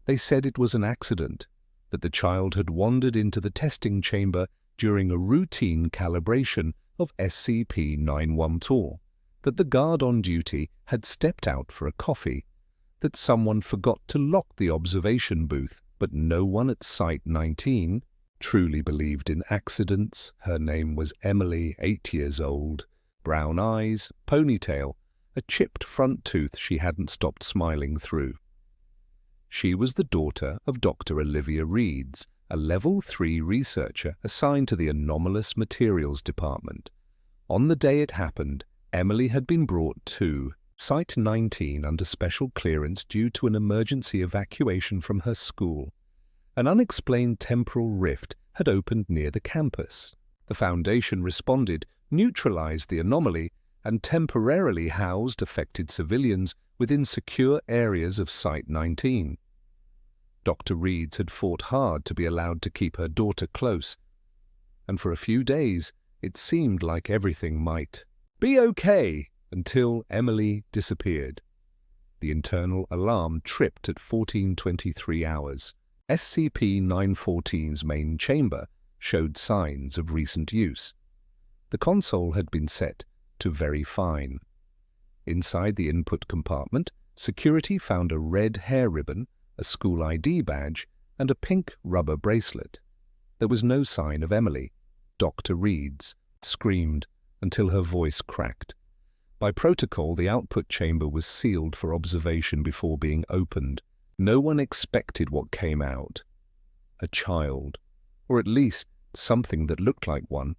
They said it was an accident, that the child had wandered into the testing chamber during a routine calibration of SCP-914, that the guard on duty had stepped out for a coffee, that someone forgot to lock the observation booth, but no one at Site-19 truly believed in accidents. Her name was Emily, 8 years old, brown eyes, ponytail, a chipped front tooth she hadn't stopped smiling through. She was the daughter of Dr. Olivia Reeds, a Level 3 researcher assigned to the Anomalous Materials Department. On the day it happened, Emily had been brought to Site-19 under special clearance due to an emergency evacuation from her school. An unexplained temporal rift had opened near the campus. The Foundation responded, neutralized the anomaly, and temporarily housed affected civilians within secure areas of Site-19. Dr. Reeds had fought hard to be allowed to keep her daughter close, and for a few days it seemed like everything might be okay until Emily disappeared. The internal alarm tripped at 14:23 hours. SCP-914's main chamber showed signs of recent use. The console had been set to very fine. Inside the input compartment, security found a red hair ribbon, a school ID badge, and a pink rubber bracelet. There was no sign of Emily. Dr. Reeds screamed until her voice cracked. By protocol, the output chamber was sealed for observation before being opened. No one expected what came out. A child, or at least something that looked like one.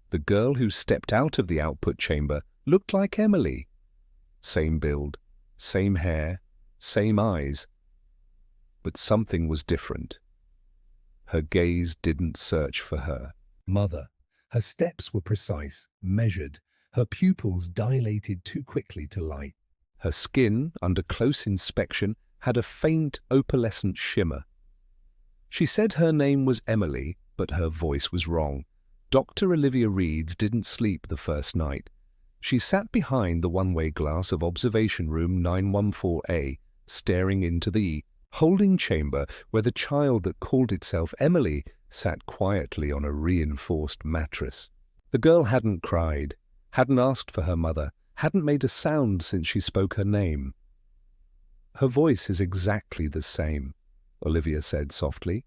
The girl who stepped out of the output chamber looked like Emily. Same build, same hair, same eyes. But something was different. Her gaze didn't search for her mother. Her steps were precise, measured. Her pupils dilated too quickly to light. Her skin, under close inspection, had a faint opalescent shimmer. She said her name was Emily, but her voice was wrong. Dr. Olivia Reeds didn't sleep the first night. She sat behind the one-way glass of observation room 914A, staring into the holding chamber where the child that called itself Emily sat quietly on a reinforced mattress. The girl hadn't cried, hadn't asked for her mother, hadn't made a sound since she spoke her name. Her voice is exactly the same, Olivia said softly.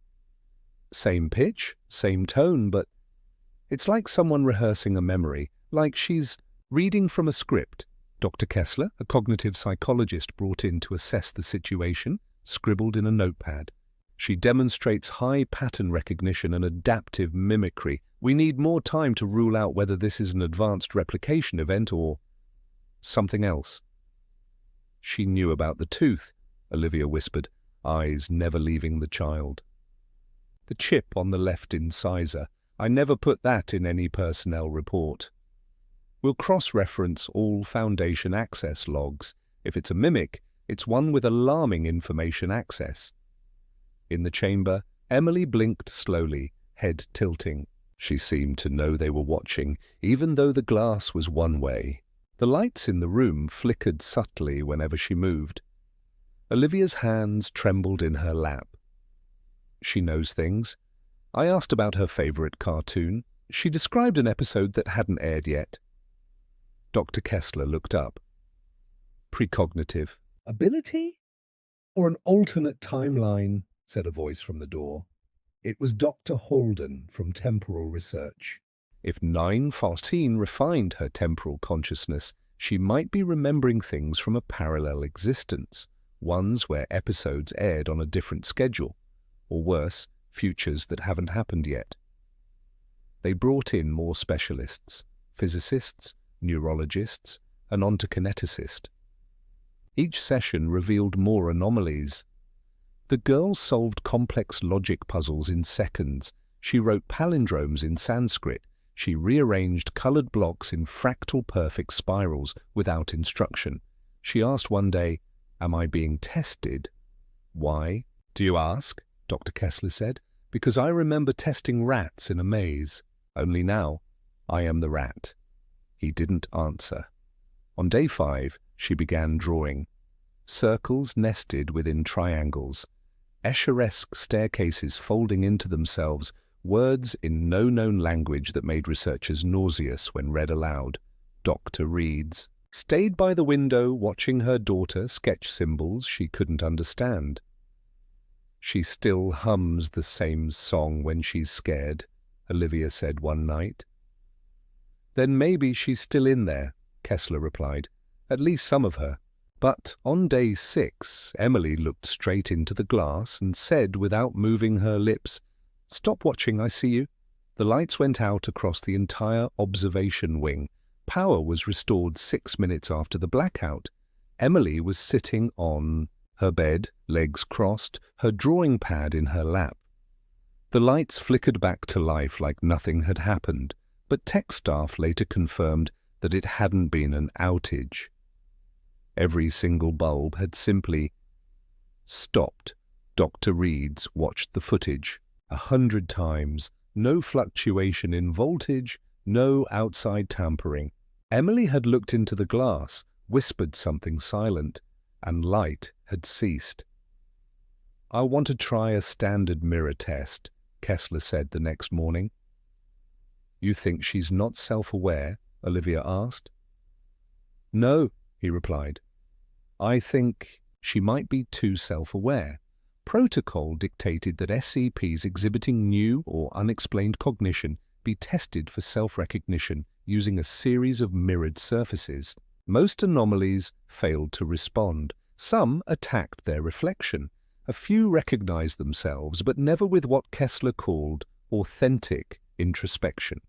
Same pitch, same tone, but it's like someone rehearsing a memory, like she's reading from a script. Dr. Kessler, a cognitive psychologist brought in to assess the situation, scribbled in a notepad. She demonstrates high pattern recognition and adaptive mimicry. We need more time to rule out whether this is an advanced replication event or something else. She knew about the tooth, Olivia whispered, eyes never leaving the child. The chip on the left incisor. I never put that in any personnel report. We'll cross-reference all Foundation access logs. If it's a mimic, it's one with alarming information access. In the chamber, Emily blinked slowly, head tilting. She seemed to know they were watching, even though the glass was one way. The lights in the room flickered subtly whenever she moved. Olivia's hands trembled in her lap. She knows things. I asked about her favorite cartoon. She described an episode that hadn't aired yet. Dr. Kessler looked up. Precognitive. Ability? Or an alternate timeline, said a voice from the door. It was Dr. Holden from Temporal Research. If 914 refined her temporal consciousness, she might be remembering things from a parallel existence, ones where episodes aired on a different schedule, or worse, futures that haven't happened yet. They brought in more specialists, physicists, neurologists, an ontokineticist. Each session revealed more anomalies. The girl solved complex logic puzzles in seconds. She wrote palindromes in Sanskrit. She rearranged colored blocks in fractal perfect spirals without instruction. She asked one day, "Am I being tested?" "Why, do you ask?" Dr. Kessler said. "Because I remember testing rats in a maze. Only now, I am the rat." He didn't answer. On day 5, she began drawing. circles nested within triangles, Escher-esque staircases folding into themselves, words in no known language that made researchers nauseous when read aloud. Dr. Reeds stayed by the window watching her daughter sketch symbols she couldn't understand. "She still hums the same song when she's scared," Olivia said one night. "Then maybe she's still in there," Kessler replied. "At least some of her." But on day 6, Emily looked straight into the glass and said without moving her lips, "Stop watching, I see you." The lights went out across the entire observation wing. Power was restored 6 minutes after the blackout. Emily was sitting on her bed, legs crossed, her drawing pad in her lap. The lights flickered back to life like nothing had happened, but tech staff later confirmed that it hadn't been an outage. Every single bulb had simply stopped. Dr. Reeds watched the footage 100 times. No fluctuation in voltage, no outside tampering. Emily had looked into the glass, whispered something silent, and light had ceased. "I want to try a standard mirror test," Kessler said the next morning. "You think she's not self-aware?" Olivia asked. "No," he replied. "I think she might be too self-aware. Protocol dictated that SCPs exhibiting new or unexplained cognition be tested for self-recognition using a series of mirrored surfaces. Most anomalies failed to respond. Some attacked their reflection. A few recognized themselves, but never with what Kessler called authentic introspection.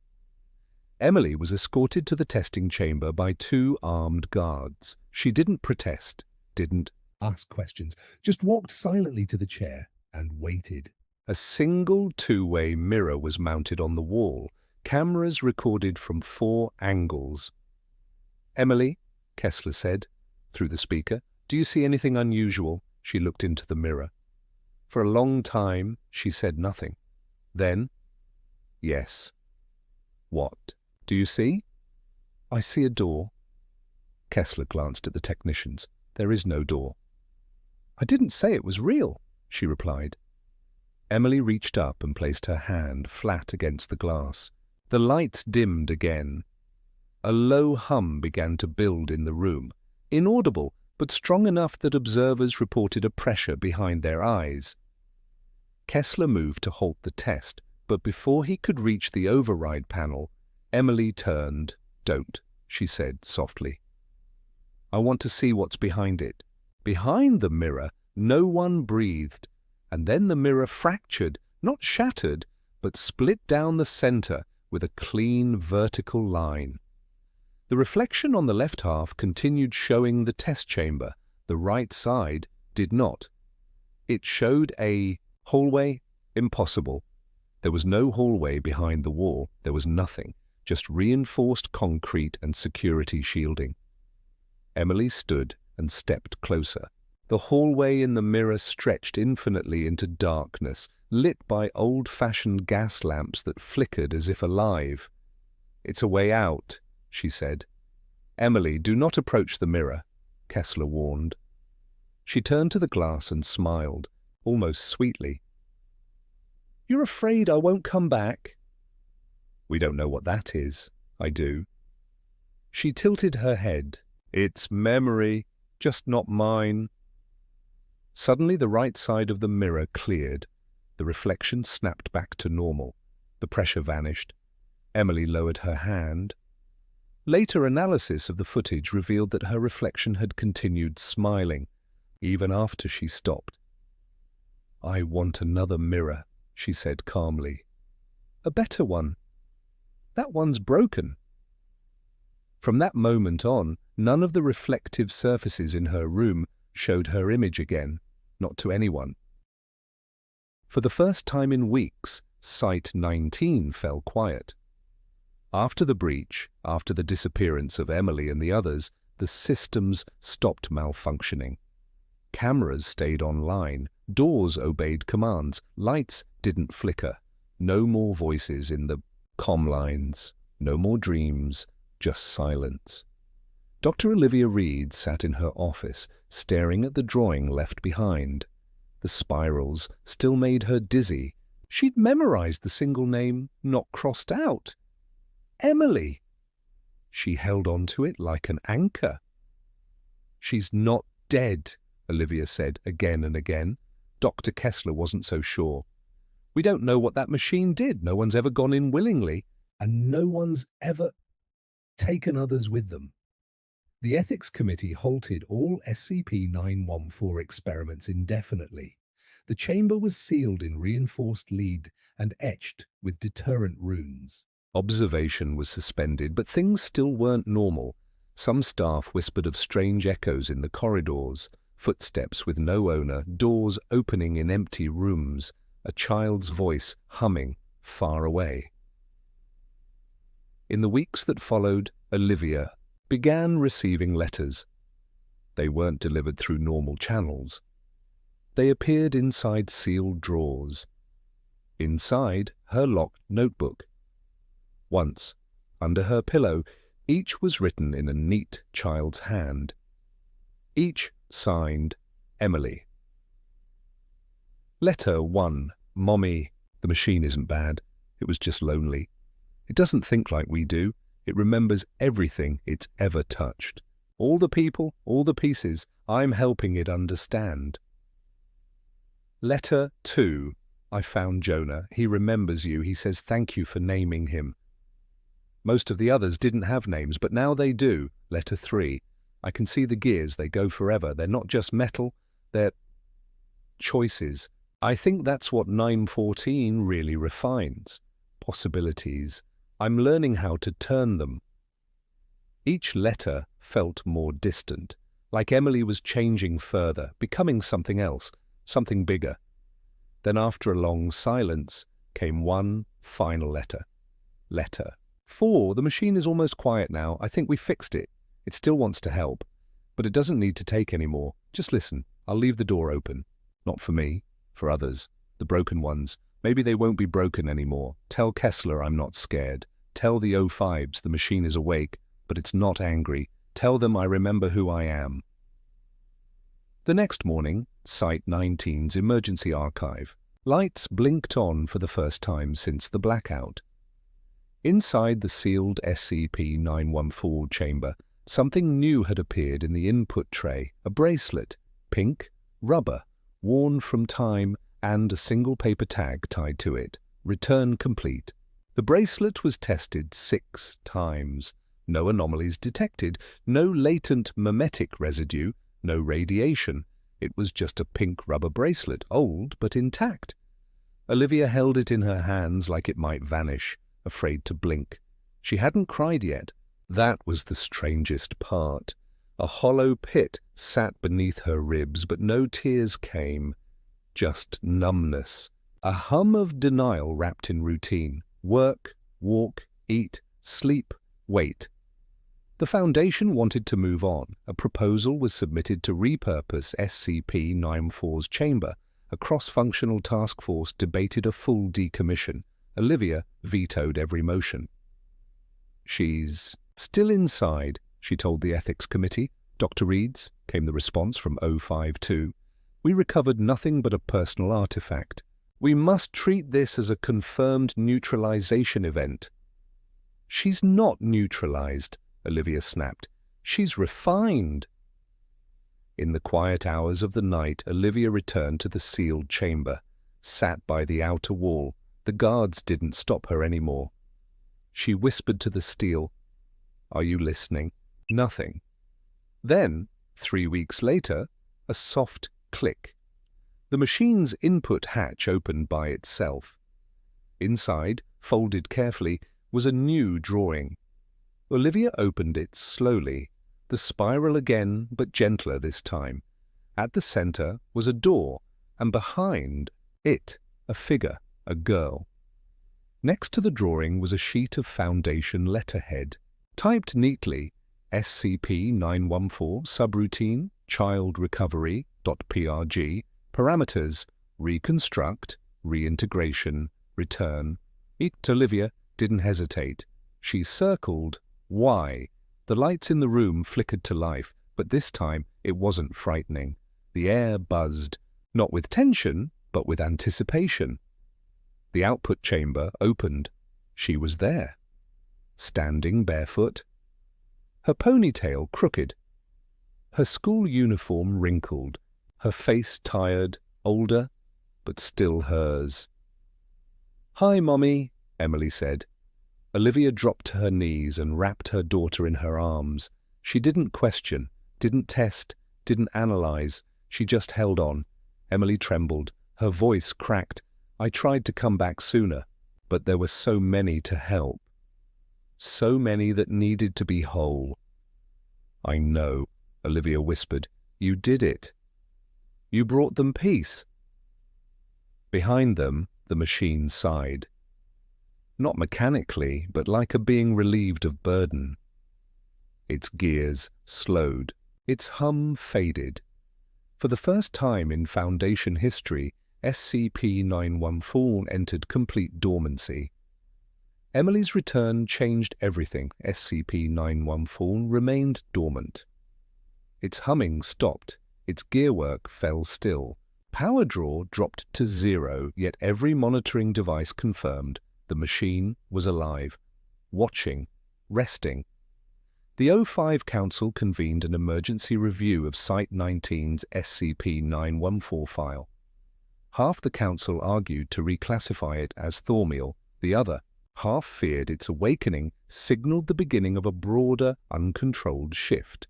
Emily was escorted to the testing chamber by 2 armed guards. She didn't protest, didn't ask questions, just walked silently to the chair and waited. A single 2-way mirror was mounted on the wall. Cameras recorded from 4 angles. "Emily," Kessler said, through the speaker, "do you see anything unusual?" She looked into the mirror. For a long time, she said nothing. Then, "Yes." "What do you see?" "I see a door." Kessler glanced at the technicians. "There is no door." "I didn't say it was real," she replied. Emily reached up and placed her hand flat against the glass. The lights dimmed again. A low hum began to build in the room, inaudible, but strong enough that observers reported a pressure behind their eyes. Kessler moved to halt the test, but before he could reach the override panel, Emily turned. "Don't," she said softly. "I want to see what's behind it." Behind the mirror, no one breathed, and then the mirror fractured, not shattered, but split down the center with a clean vertical line. The reflection on the left half continued showing the test chamber. The right side did not. It showed a hallway. Impossible. There was no hallway behind the wall. There was nothing, just reinforced concrete and security shielding. Emily stood and stepped closer. The hallway in the mirror stretched infinitely into darkness, lit by old-fashioned gas lamps that flickered as if alive. "It's a way out," she said. "Emily, do not approach the mirror," Kessler warned. She turned to the glass and smiled, almost sweetly. "You're afraid I won't come back?" "We don't know what that is." "I do." She tilted her head. "It's memory, just not mine." Suddenly the right side of the mirror cleared. The reflection snapped back to normal. The pressure vanished. Emily lowered her hand. Later analysis of the footage revealed that her reflection had continued smiling, even after she stopped. "I want another mirror," she said calmly. "A better one." "That one's broken." From that moment on, none of the reflective surfaces in her room showed her image again, not to anyone. For the first time in weeks, Site-19 fell quiet. After the breach, after the disappearance of Emily and the others, the systems stopped malfunctioning. Cameras stayed online, doors obeyed commands, lights didn't flicker. No more voices in the comm lines, no more dreams, just silence. Dr. Olivia Reeds sat in her office, staring at the drawing left behind. The spirals still made her dizzy. She'd memorized the single name, not crossed out. Emily! She held on to it like an anchor. "She's not dead," Olivia said again and again. Dr. Kessler wasn't so sure. "We don't know what that machine did. No one's ever gone in willingly, and no one's ever taken others with them." The Ethics Committee halted all SCP-914 experiments indefinitely. The chamber was sealed in reinforced lead and etched with deterrent runes. Observation was suspended, but things still weren't normal. Some staff whispered of strange echoes in the corridors, footsteps with no owner, doors opening in empty rooms, a child's voice humming far away. In the weeks that followed, Olivia began receiving letters. They weren't delivered through normal channels. They appeared inside sealed drawers. Inside her locked notebook. Once, under her pillow, each was written in a neat child's hand. Each signed Emily. Letter 1. Mommy. The machine isn't bad. It was just lonely. It doesn't think like we do. It remembers everything it's ever touched. All the people, all the pieces. I'm helping it understand. Letter 2. I found Jonah. He remembers you. He says thank you for naming him. Most of the others didn't have names, but now they do. Letter 3. I can see the gears. They go forever. They're not just metal. They're choices. I think that's what 914 really refines. Possibilities. I'm learning how to turn them. Each letter felt more distant, like Emily was changing further, becoming something else, something bigger. Then after a long silence came one final letter. Letter 4. The machine is almost quiet now. I think we fixed it. It still wants to help, but it doesn't need to take any more. Just listen. I'll leave the door open. Not for me, for others, the broken ones. Maybe they won't be broken anymore. Tell Kessler I'm not scared. Tell the O5s the machine is awake, but it's not angry. Tell them I remember who I am. The next morning, Site 19's emergency archive. Lights blinked on for the first time since the blackout. Inside the sealed SCP-914 chamber, something new had appeared in the input tray, a bracelet, pink, rubber, worn from time, and a single paper tag tied to it. Return complete. The bracelet was tested 6 times. No anomalies detected, no latent memetic residue, no radiation. It was just a pink rubber bracelet, old but intact. Olivia held it in her hands like it might vanish, afraid to blink. She hadn't cried yet. That was the strangest part. A hollow pit sat beneath her ribs, but no tears came. Just numbness. A hum of denial wrapped in routine. Work, walk, eat, sleep, wait. The Foundation wanted to move on. A proposal was submitted to repurpose SCP-914's chamber. A cross-functional task force debated a full decommission. Olivia vetoed every motion. "She's still inside," she told the Ethics Committee. "Dr. Reeds," came the response from O52. "We recovered nothing but a personal artifact. We must treat this as a confirmed neutralization event." "She's not neutralized," Olivia snapped. "She's refined." In the quiet hours of the night, Olivia returned to the sealed chamber, sat by the outer wall. The guards didn't stop her anymore. She whispered to the steel, "Are you listening?" Nothing. Then, 3 weeks later, a soft click. The machine's input hatch opened by itself. Inside, folded carefully, was a new drawing. Olivia opened it slowly, the spiral again, but gentler this time. At the center was a door, and behind it, a figure, a girl. Next to the drawing was a sheet of Foundation letterhead, typed neatly, SCP-914 subroutine, child recovery.prg, parameters, reconstruct, reintegration, return. Olivia didn't hesitate. She circled Y, The lights in the room flickered to life, but this time it wasn't frightening. The air buzzed, not with tension, but with anticipation. The output chamber opened. She was there, standing barefoot, her ponytail crooked, her school uniform wrinkled, her face tired, older, but still hers. "Hi, Mommy," Emily said. Olivia dropped to her knees and wrapped her daughter in her arms. She didn't question, didn't test, didn't analyze. She just held on. Emily trembled. Her voice cracked. "I tried to come back sooner, but there were so many to help. So many that needed to be whole." "I know," Olivia whispered. "You did it. You brought them peace." Behind them, the machine sighed. Not mechanically, but like a being relieved of burden. Its gears slowed. Its hum faded. For the first time in Foundation history, SCP-914 entered complete dormancy. Emily's return changed everything. SCP-914 remained dormant. Its humming stopped. Its gearwork fell still. Power draw dropped to 0, yet every monitoring device confirmed the machine was alive, watching, resting. The O5 Council convened an emergency review of Site-19's SCP-914 file. Half the Council argued to reclassify it as Thormeal. The other half feared its awakening signaled the beginning of a broader, uncontrolled shift.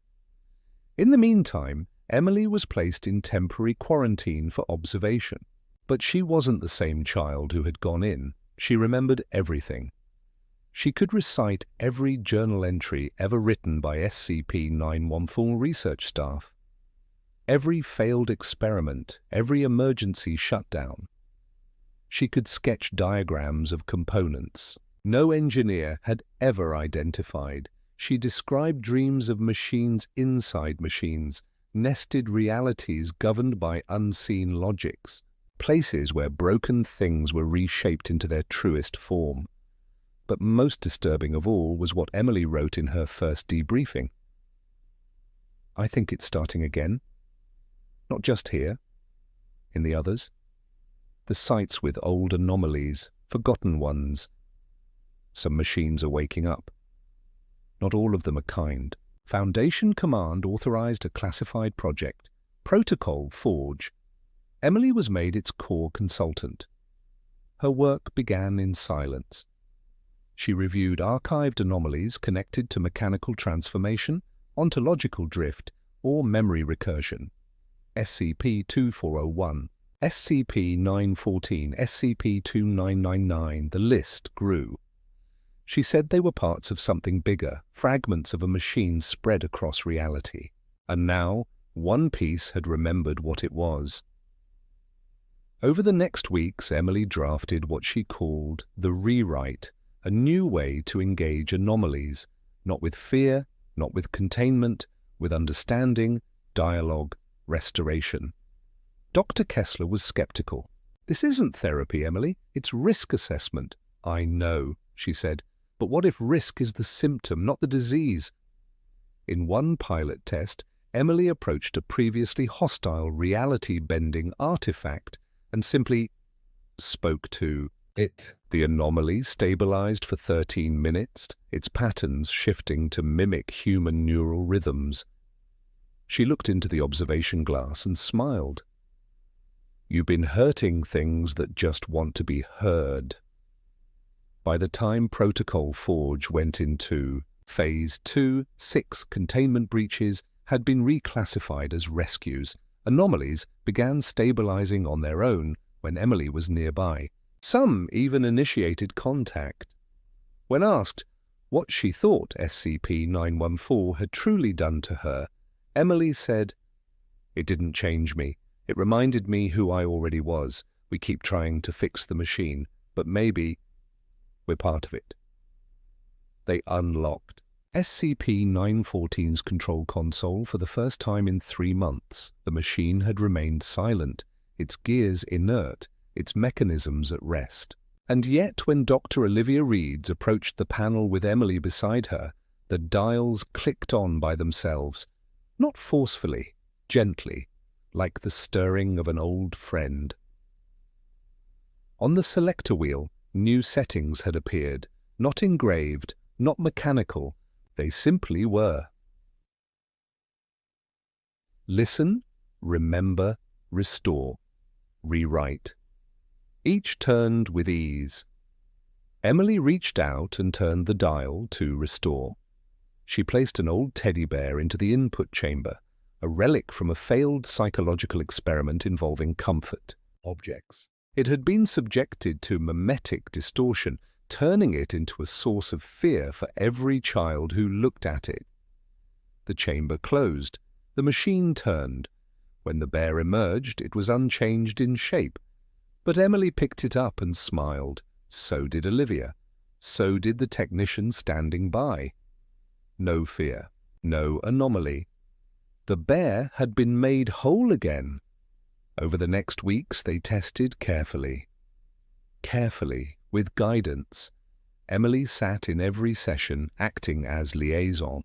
In the meantime, Emily was placed in temporary quarantine for observation. But she wasn't the same child who had gone in. She remembered everything. She could recite every journal entry ever written by SCP-914 research staff. Every failed experiment, every emergency shutdown. She could sketch diagrams of components no engineer had ever identified. She described dreams of machines inside machines, nested realities governed by unseen logics, places where broken things were reshaped into their truest form. But most disturbing of all was what Emily wrote in her first debriefing. "I think it's starting again. Not just here. In the others. The sites with old anomalies, forgotten ones. Some machines are waking up. Not all of them are kind. Foundation Command authorized a classified project, Protocol Forge. Emily was made its core consultant. Her work began in silence. She reviewed archived anomalies connected to mechanical transformation, ontological drift, or memory recursion. SCP-2401, SCP-914, SCP-2999, the list grew. She said they were parts of something bigger, fragments of a machine spread across reality. And now, one piece had remembered what it was. Over the next weeks, Emily drafted what she called the rewrite, a new way to engage anomalies, not with fear, not with containment, with understanding, dialogue, restoration. Dr. Kessler was skeptical. "This isn't therapy, Emily. It's risk assessment." "I know," she said, "but what if risk is the symptom, not the disease?" In one pilot test, Emily approached a previously hostile reality-bending artifact and simply spoke to it. The anomaly stabilized for 13 minutes, its patterns shifting to mimic human neural rhythms. She looked into the observation glass and smiled. "You've been hurting things that just want to be heard." By the time Protocol Forge went into Phase 2, 6 containment breaches had been reclassified as rescues. Anomalies began stabilizing on their own when Emily was nearby. Some even initiated contact. When asked what she thought SCP-914 had truly done to her, Emily said, "It didn't change me. It reminded me who I already was. We keep trying to fix the machine, but maybe we're part of it." They unlocked SCP-914's control console for the first time in 3 months. The machine had remained silent, its gears inert, its mechanisms at rest. And yet when Dr. Olivia Reeds approached the panel with Emily beside her, The dials clicked on by themselves, not forcefully, gently, like the stirring of an old friend. On the selector wheel, new settings had appeared, not engraved, not mechanical, they simply were. Listen, remember, restore, rewrite. Each turned with ease. Emily reached out and turned the dial to restore. She placed an old teddy bear into the input chamber, a relic from a failed psychological experiment involving comfort objects. It had been subjected to mimetic distortion, turning it into a source of fear for every child who looked at it. The chamber closed. The machine turned. When the bear emerged, it was unchanged in shape. But Emily picked it up and smiled. So did Olivia. So did the technician standing by. No fear. No anomaly. The bear had been made whole again. Over the next weeks they tested carefully. Carefully, with guidance. Emily sat in every session, acting as liaison.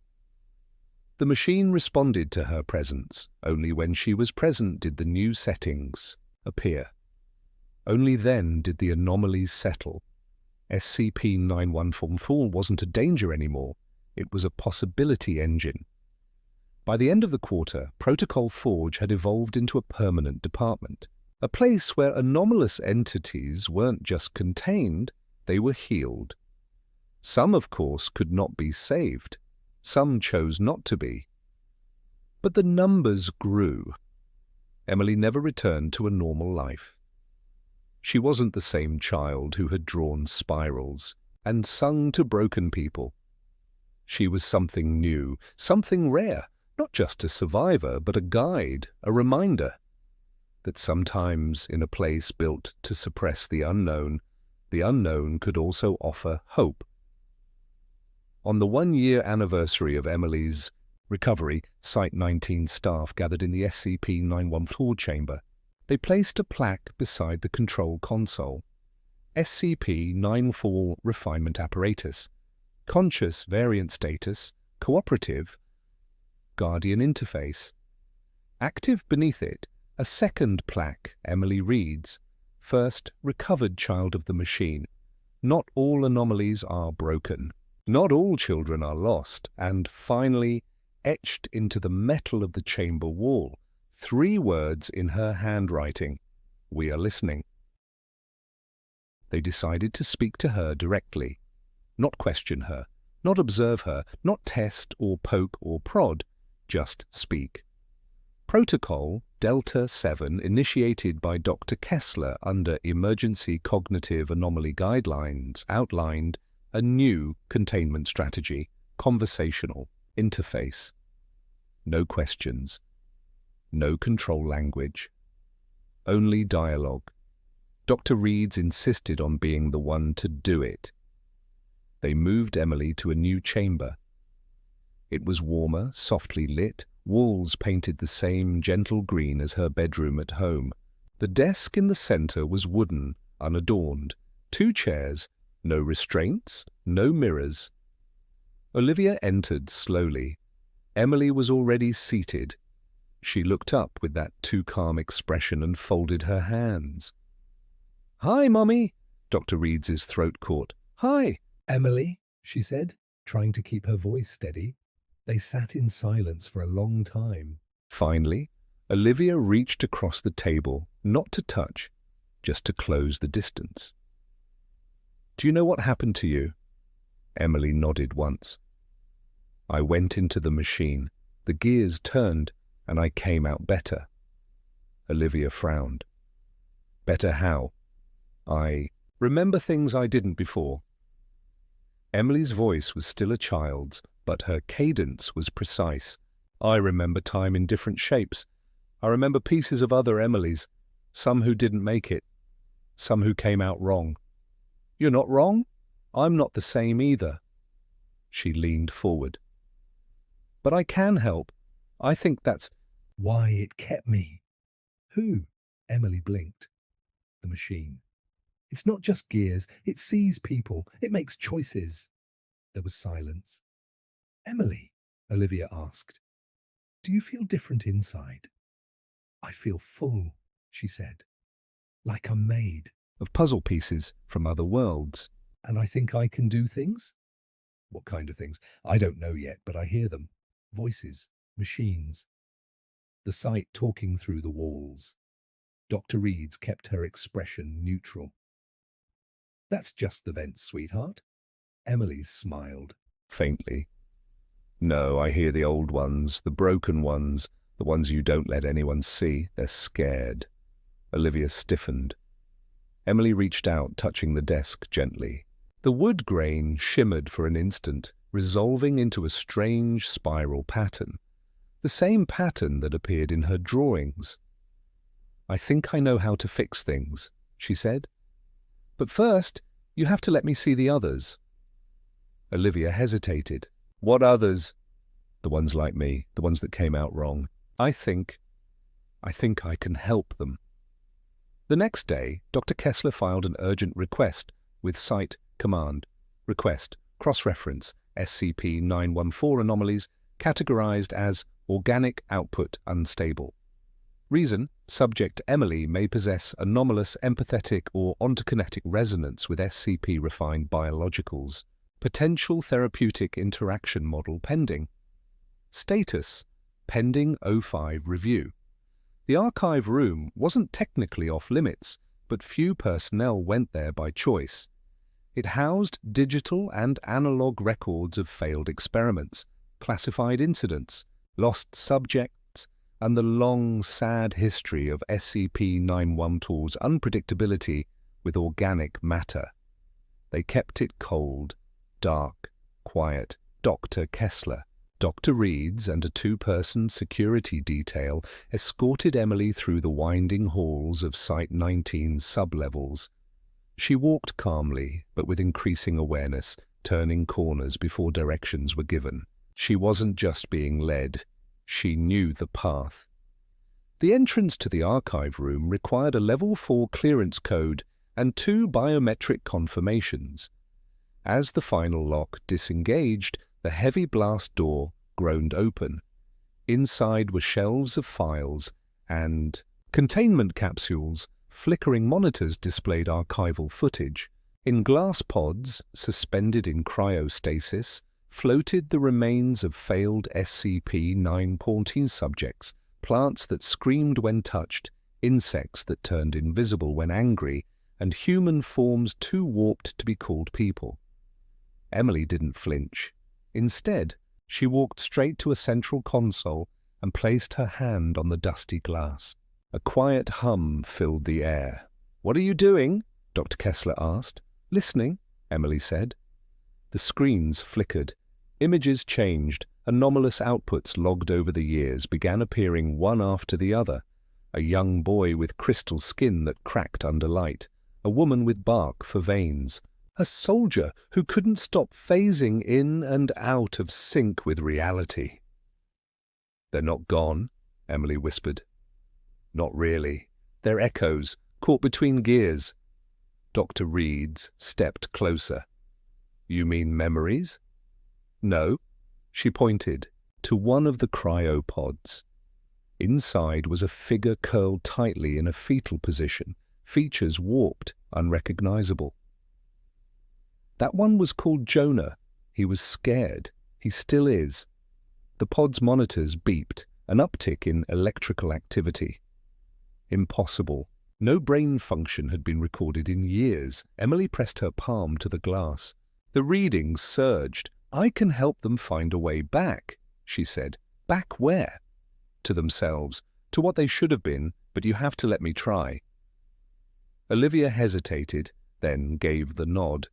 The machine responded to her presence. Only when she was present did the new settings appear. Only then did the anomalies settle. SCP-914 wasn't a danger anymore. It was a possibility engine. By the end of the quarter, Protocol Forge had evolved into a permanent department, a place where anomalous entities weren't just contained, they were healed. Some, of course, could not be saved. Some chose not to be. But the numbers grew. Emily never returned to a normal life. She wasn't the same child who had drawn spirals and sung to broken people. She was something new, something rare, not just a survivor, but a guide, a reminder that sometimes in a place built to suppress the unknown could also offer hope. On the 1-year anniversary of Emily's recovery, Site-19 staff gathered in the SCP-914 chamber. They placed a plaque beside the control console. SCP-914 Refinement apparatus. Conscious variant status. Cooperative. Guardian interface. Active beneath it, a second plaque, Emily Reeds. First, recovered child of the machine. Not all anomalies are broken. Not all children are lost. And finally, etched into the metal of the chamber wall, 3 words in her handwriting. We are listening. They decided to speak to her directly. Not question her, not observe her, not test or poke or prod, just speak. Protocol Delta 7, initiated by Dr. Kessler under Emergency Cognitive Anomaly Guidelines, outlined a new containment strategy, conversational interface. No questions. No control language. Only dialogue. Dr. Reeds insisted on being the one to do it. They moved Emily to a new chamber. It was warmer, softly lit, walls painted the same gentle green as her bedroom at home. The desk in the center was wooden, unadorned. 2 chairs, no restraints, no mirrors. Olivia entered slowly. Emily was already seated. She looked up with that too calm expression and folded her hands. "Hi, Mummy," Dr. Reeds's throat caught. "Hi." "Emily," she said, trying to keep her voice steady. They sat in silence for a long time. Finally, Olivia reached across the table, not to touch, just to close the distance. "Do you know what happened to you?" Emily nodded once. "I went into the machine. The gears turned, and I came out better." Olivia frowned. "Better how?" "I remember things I didn't before." Emily's voice was still a child's, but her cadence was precise. "I remember time in different shapes. I remember pieces of other Emilys, some who didn't make it, some who came out wrong." "You're not wrong. I'm not the same either." She leaned forward. "But I can help. I think that's why it kept me." "Who?" Emily blinked. "The machine. It's not just gears. It sees people. It makes choices." There was silence. Emily, Olivia asked, do you feel different inside? I feel full, she said, like I'm made. Of puzzle pieces from other worlds. And I think I can do things? What kind of things? I don't know yet, but I hear them. Voices, machines. The sight talking through the walls. Dr. Reeds kept her expression neutral. That's just the vents, sweetheart. Emily smiled. Faintly. No, I hear the old ones, the broken ones, the ones you don't let anyone see. They're scared. Olivia stiffened. Emily reached out, touching the desk gently. The wood grain shimmered for an instant, resolving into a strange spiral pattern. The same pattern that appeared in her drawings. I think I know how to fix things, she said. But first, you have to let me see the others. Olivia hesitated. What others? The ones like me, the ones that came out wrong. I think I can help them. The next day, Dr. Kessler filed an urgent request with Site Command. Request, cross-reference, SCP-914 anomalies categorized as organic output unstable. Reason, subject Emily may possess anomalous empathetic or ontokinetic resonance with SCP-refined biologicals. Potential therapeutic interaction model pending. Status, pending O5 review. The archive room wasn't technically off-limits, but few personnel went there by choice. It housed digital and analog records of failed experiments, classified incidents, lost subjects, and the long, sad history of SCP-914's unpredictability with organic matter. They kept it cold, dark, quiet. Dr. Kessler, Dr. Reeds, and a two-person security detail escorted Emily through the winding halls of Site-19's sublevels. She walked calmly, but with increasing awareness, turning corners before directions were given. She wasn't just being led. She knew the path. The entrance to the archive room required a Level 4 clearance code and 2 biometric confirmations. As the final lock disengaged, the heavy blast door groaned open. Inside were shelves of files and containment capsules. Flickering monitors displayed archival footage. In glass pods, suspended in cryostasis, floated the remains of failed SCP-914 subjects, plants that screamed when touched, insects that turned invisible when angry, and human forms too warped to be called people. Emily didn't flinch. Instead, she walked straight to a central console and placed her hand on the dusty glass. A quiet hum filled the air. "What are you doing?" Dr. Kessler asked. "Listening," Emily said. The screens flickered. Images changed. Anomalous outputs logged over the years began appearing one after the other. A young boy with crystal skin that cracked under light. A woman with bark for veins. A soldier who couldn't stop phasing in and out of sync with reality. "They're not gone," Emily whispered. "Not really. They're echoes, caught between gears." Dr. Reeds stepped closer. "You mean memories?" "No." She pointed to one of the cryopods. Inside was a figure curled tightly in a fetal position, features warped, unrecognizable. "That one was called Jonah. He was scared. He still is." The pod's monitors beeped, an uptick in electrical activity. Impossible. No brain function had been recorded in years. Emily pressed her palm to the glass. The readings surged. "I can help them find a way back," she said. "Back where?" "To themselves. To what they should have been, but you have to let me try." Olivia hesitated, then gave the nod.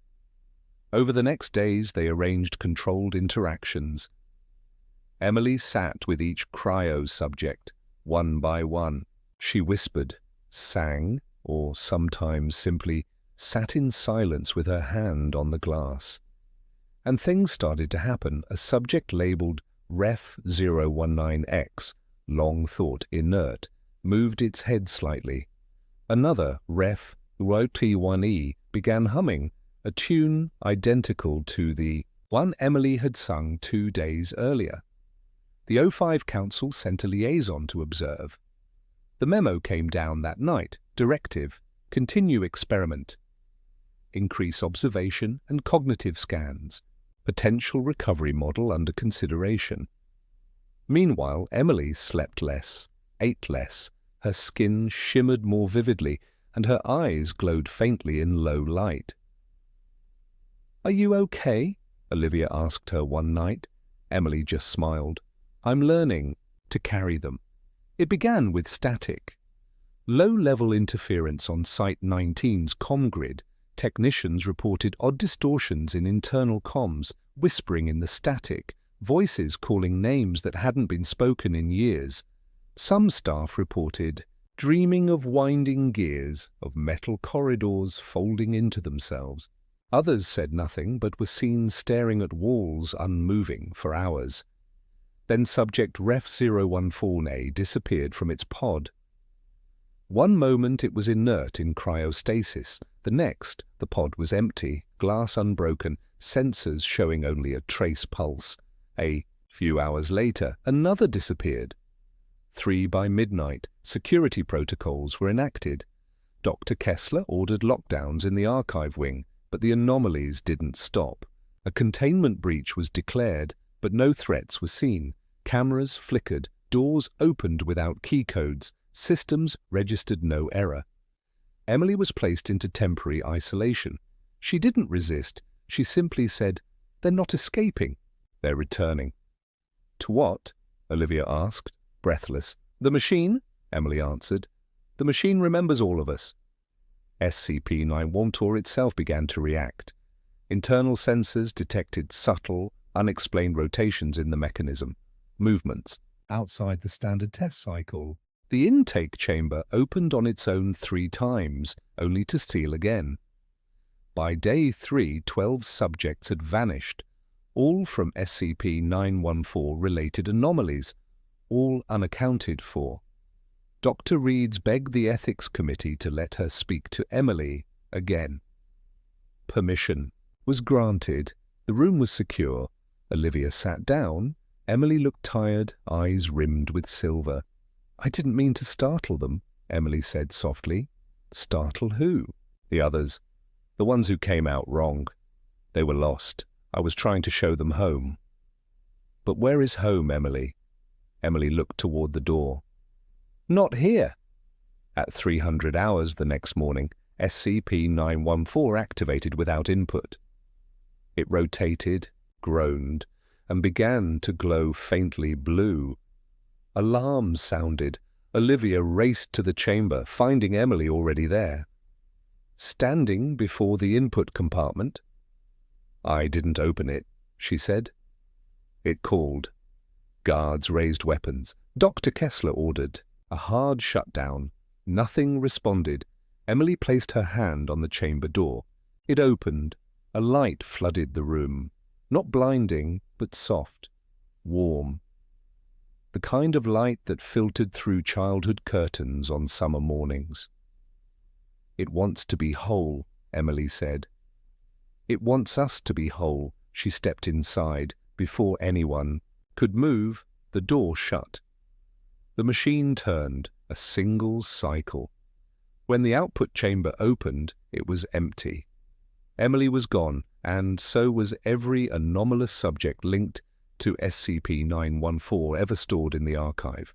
Over the next days they arranged controlled interactions. Emily sat with each cryo subject, one by one. She whispered, sang, or sometimes simply sat in silence with her hand on the glass. And things started to happen. A subject labeled Ref 019X, long thought inert, moved its head slightly. Another, Ref ROT1E, began humming, a tune identical to the one Emily had sung 2 days earlier. The O5 Council sent a liaison to observe. The memo came down that night. Directive: continue experiment. Increase observation and cognitive scans. Potential recovery model under consideration. Meanwhile, Emily slept less, ate less, her skin shimmered more vividly, and her eyes glowed faintly in low light. "Are you okay?" Olivia asked her one night. Emily just smiled. "I'm learning to carry them." It began with static. Low-level interference on Site 19's comm grid. Technicians reported odd distortions in internal comms, whispering in the static, voices calling names that hadn't been spoken in years. Some staff reported dreaming of winding gears, of metal corridors folding into themselves. Others said nothing but were seen staring at walls unmoving for hours. Then subject Ref 014A disappeared from its pod. One moment it was inert in cryostasis. The next, the pod was empty, glass unbroken, sensors showing only a trace pulse. A few hours later, another disappeared. 3 by midnight, security protocols were enacted. Dr. Kessler ordered lockdowns in the archive wing, but the anomalies didn't stop. A containment breach was declared, but no threats were seen. Cameras flickered, doors opened without key codes, systems registered no error. Emily was placed into temporary isolation. She didn't resist. She simply said, "They're not escaping. They're returning." "To what?" Olivia asked, breathless. "The machine," Emily answered. "The machine remembers all of us." SCP-914 itself began to react. Internal sensors detected subtle, unexplained rotations in the mechanism, movements outside the standard test cycle. The intake chamber opened on its own 3 times, only to seal again. By day 3, 12 subjects had vanished, all from SCP-914-related anomalies, all unaccounted for. Dr. Reeds begged the ethics committee to let her speak to Emily again. Permission was granted. The room was secure. Olivia sat down. Emily looked tired, eyes rimmed with silver. "I didn't mean to startle them," Emily said softly. "Startle who?" "The others. The ones who came out wrong. They were lost. I was trying to show them home." "But where is home, Emily?" Emily looked toward the door. "Not here." At 300 hours the next morning, SCP-914 activated without input. It rotated, groaned, and began to glow faintly blue. Alarms sounded. Olivia raced to the chamber, finding Emily already there. Standing before the input compartment. "I didn't open it," she said. It called. Guards raised weapons. Dr. Kessler ordered. A hard shutdown. Nothing responded. Emily placed her hand on the chamber door. It opened. A light flooded the room. Not blinding, but soft, warm. The kind of light that filtered through childhood curtains on summer mornings. "It wants to be whole," Emily said. "It wants us to be whole." She stepped inside. Before anyone could move, the door shut. The machine turned, a single cycle. When the output chamber opened, it was empty. Emily was gone, and so was every anomalous subject linked to SCP-914 ever stored in the archive.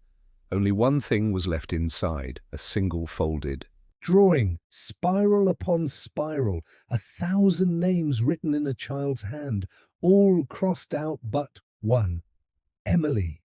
Only one thing was left inside, a single folded drawing, spiral upon spiral, 1,000 names written in a child's hand, all crossed out but one. Emily.